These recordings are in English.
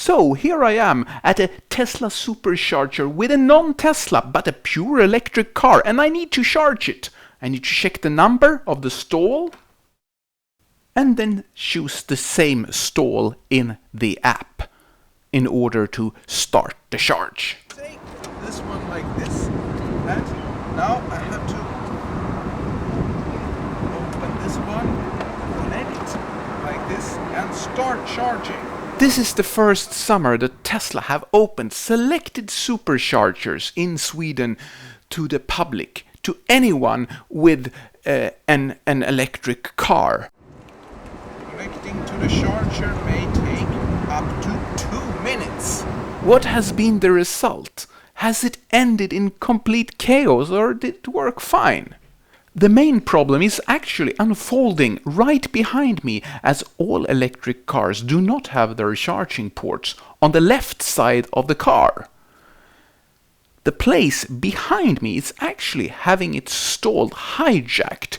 So here I am at a Tesla Supercharger with a non-Tesla but a pure electric car, and I need to charge it. I need to check the number of the stall and then choose the same stall in the app in order to start the charge. Take this one like this, and now I have to open this one, connect it like this and start charging. This is the first summer that Tesla have opened selected superchargers in Sweden to the public, to anyone with an electric car. Connecting to the charger may take up to 2 minutes. What has been the result? Has it ended in complete chaos, or did it work fine? The main problem is actually unfolding right behind me, as all electric cars do not have their charging ports on the left side of the car. The place behind me is actually having its stall hijacked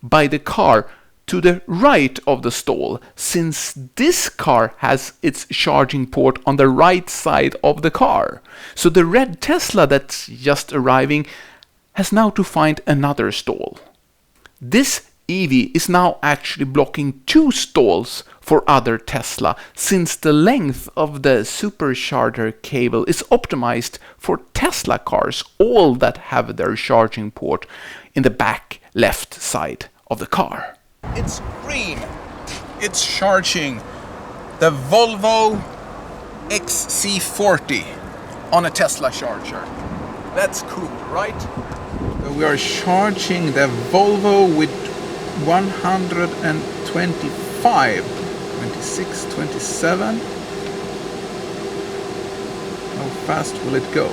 by the car to the right of the stall, since this car has its charging port on the right side of the car. So the red Tesla that's just arriving has now to find another stall. This EV is now actually blocking 2 stalls for other Tesla, since the length of the Supercharger cable is optimized for Tesla cars, all that have their charging port in the back left side of the car. It's green. It's charging the Volvo XC40 on a Tesla charger. That's cool, right? So we are charging the Volvo with 125, 26, 27. How fast will it go?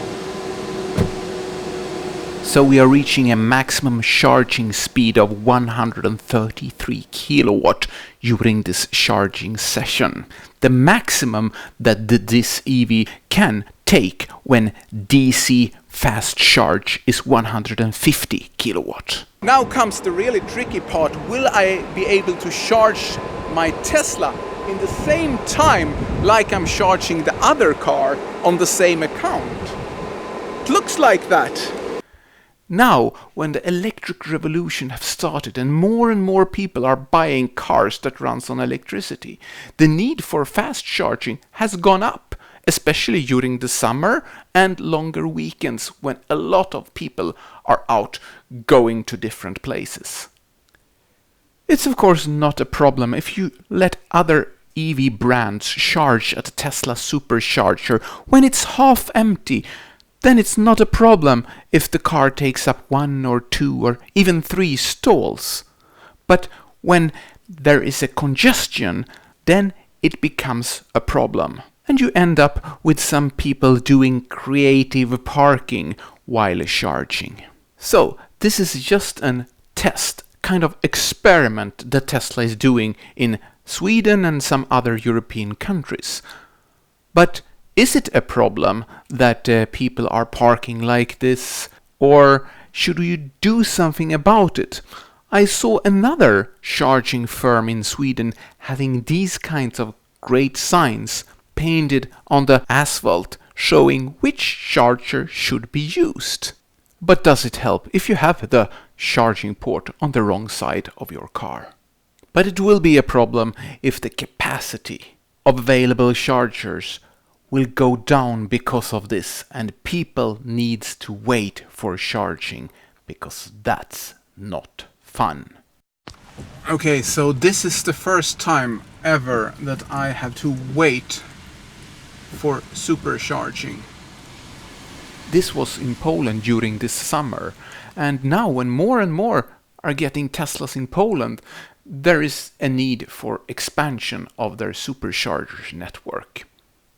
So we are reaching a maximum charging speed of 133 kilowatt during this charging session. The maximum that this EV can take when DC fast charge is 150 kilowatt. Now comes the really tricky part. Will I be able to charge my Tesla in the same time like I'm charging the other car on the same account? It looks like that. Now, when the electric revolution has started and more people are buying cars that runs on electricity, the need for fast charging has gone up, especially during the summer and longer weekends when a lot of people are out going to different places. It's of course not a problem if you let other EV brands charge at a Tesla Supercharger when it's half empty. Then it's not a problem if the car takes up 1 or 2 or even 3 stalls. But when there is a congestion, then it becomes a problem. And you end up with some people doing creative parking while charging. So this is just a test, kind of experiment that Tesla is doing in Sweden and some other European countries. But is it a problem that people are parking like this, or should we do something about it? I saw another charging firm in Sweden having these kinds of great signs painted on the asphalt showing which charger should be used. But does it help if you have the charging port on the wrong side of your car? But it will be a problem if the capacity of available chargers will go down because of this, and people needs to wait for charging, because that's not fun. Okay, so this is the first time ever that I have to wait for supercharging. This was in Poland during this summer, and now when more and more are getting Teslas in Poland, there is a need for expansion of their supercharger network.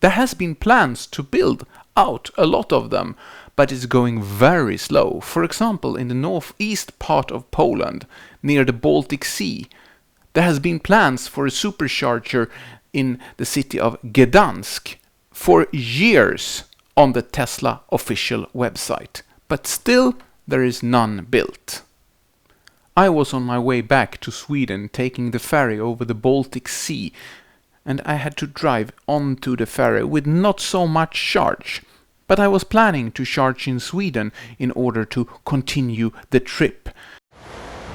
There has been plans to build out a lot of them, but it's going very slow. For example, in the northeast part of Poland, near the Baltic Sea, there has been plans for a supercharger in the city of Gdansk for years on the Tesla official website, but still there is none built. I was on my way back to Sweden taking the ferry over the Baltic Sea and I had to drive onto the ferry with not so much charge. But I was planning to charge in Sweden in order to continue the trip.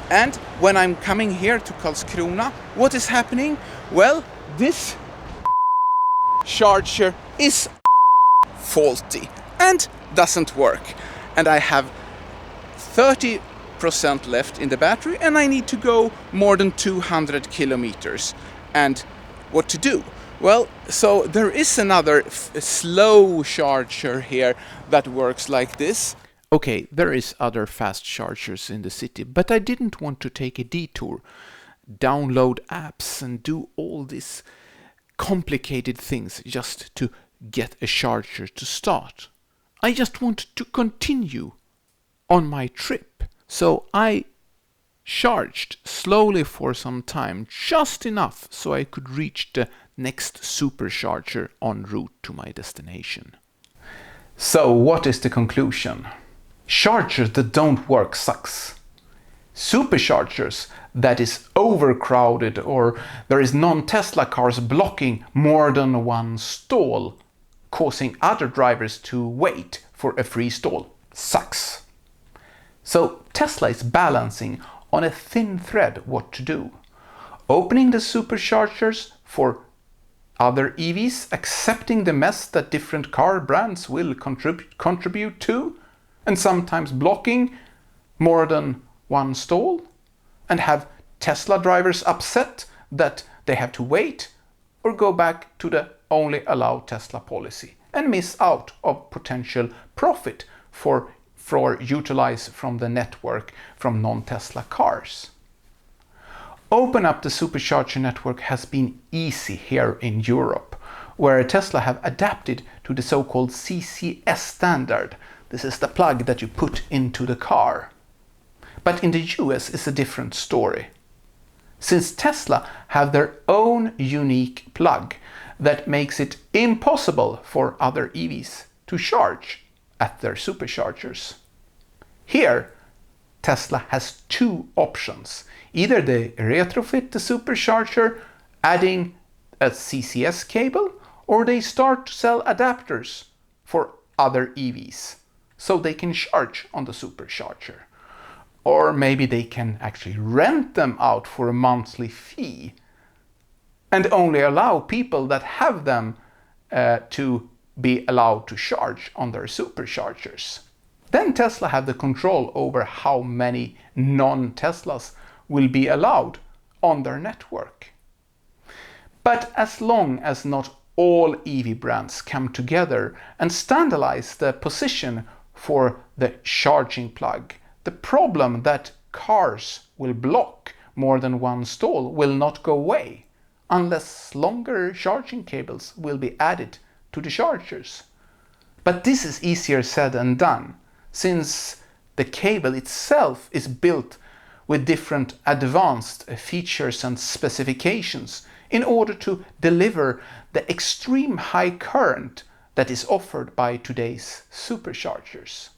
And when I'm coming here to Karlskrona, what is happening? Well, this charger is faulty and doesn't work. And I have 30% left in the battery and I need to go more than 200 kilometers. And what to do? Well, so there is another slow charger here that works like this. Okay, there is other fast chargers in the city, but I didn't want to take a detour, download apps and do all these complicated things just to get a charger to start. I just wanted to continue on my trip. So I charged slowly for some time, just enough so I could reach the next supercharger en route to my destination. So what is the conclusion? Chargers that don't work sucks. Superchargers that is overcrowded or there is non-Tesla cars blocking more than one stall, causing other drivers to wait for a free stall, sucks. So Tesla is balancing on a thin thread what to do. Opening the superchargers for other EVs, accepting the mess that different car brands will contribute to, and sometimes blocking more than one stall, and have Tesla drivers upset that they have to wait or go back to the only allow Tesla policy and miss out of potential profit for utilize from the network from non-Tesla cars. Open up the supercharger network has been easy here in Europe, where Tesla have adapted to the so-called CCS standard. This is the plug that you put into the car. But in the US it's a different story. Since Tesla have their own unique plug that makes it impossible for other EVs to charge at their superchargers. Here, Tesla has two options. Either they retrofit the supercharger, adding a CCS cable, or they start to sell adapters for other EVs, so they can charge on the supercharger. Or maybe they can actually rent them out for a monthly fee and only allow people that have them to be allowed to charge on their superchargers. Then Tesla have the control over how many non-Teslas will be allowed on their network. But as long as not all EV brands come together and standardize the position for the charging plug, the problem that cars will block more than one stall will not go away unless longer charging cables will be added to the chargers. But this is easier said than done, since the cable itself is built with different advanced features and specifications in order to deliver the extreme high current that is offered by today's superchargers.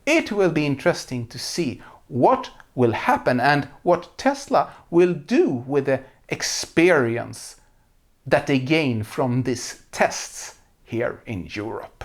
It will be interesting to see what will happen and what Tesla will do with the experience that they gain from these tests here in Europe.